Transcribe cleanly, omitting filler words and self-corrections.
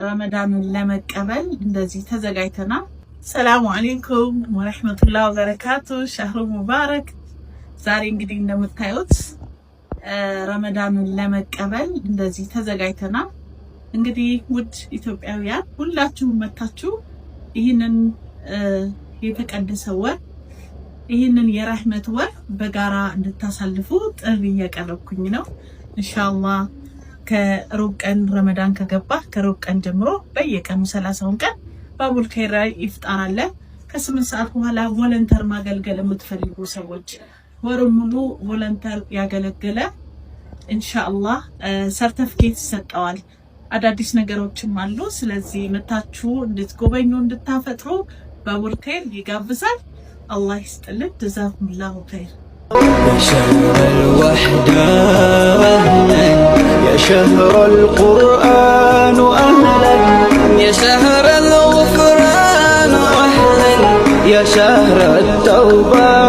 ረመዳንን ለመቀበል እንደዚህ ተዘጋጅተናል። ሰላሙ አለይኩም ወራህመቱላሂ ወበረካቱ። ሻህሩ ሙባረክ። ዛሬ እንግዲህ እንደምታዩት ረመዳንን ለመቀበል እንደዚህ ተዘጋጅተናል። እንግዲህ ውድ ኢትዮጵያውያን ሁላችሁም መታችሁ ይህንን የተቀደሰ ወር ይህንን የረህመት ወር በጋራ እንድታሳልፉ ጥሪ እያቀረብኩኝ ነው። ኢንሻአላህ ከሩብ ቀን ረመዳን ከገባ ከሩብ ቀን ጀምሮ በየቀኑ 30ውን ቀን ባቡል ኸይር ኢፍጣር አለ። ከ8 ሰዓት በኋላ ቮለንተር ማገልገል የምትፈልጉ ሰዎች ወሩን ሙሉ ቮለንተር ያገለገለ ኢንሻአላህ ሰርቲፊኬት ይሰጣዋል። አዳዲስ ነገሮችም አሉ። ስለዚህ መታችሁ እንድትጎበኙ እንድታፈጥሩ ባቡል ኸይር ይጋብዛል። الله يستلم جزاكم الله خير. يا شهر الوحدة أهلا يا شهر القرآن أهلا يا شهر الغفران أهلا يا شهر التوبة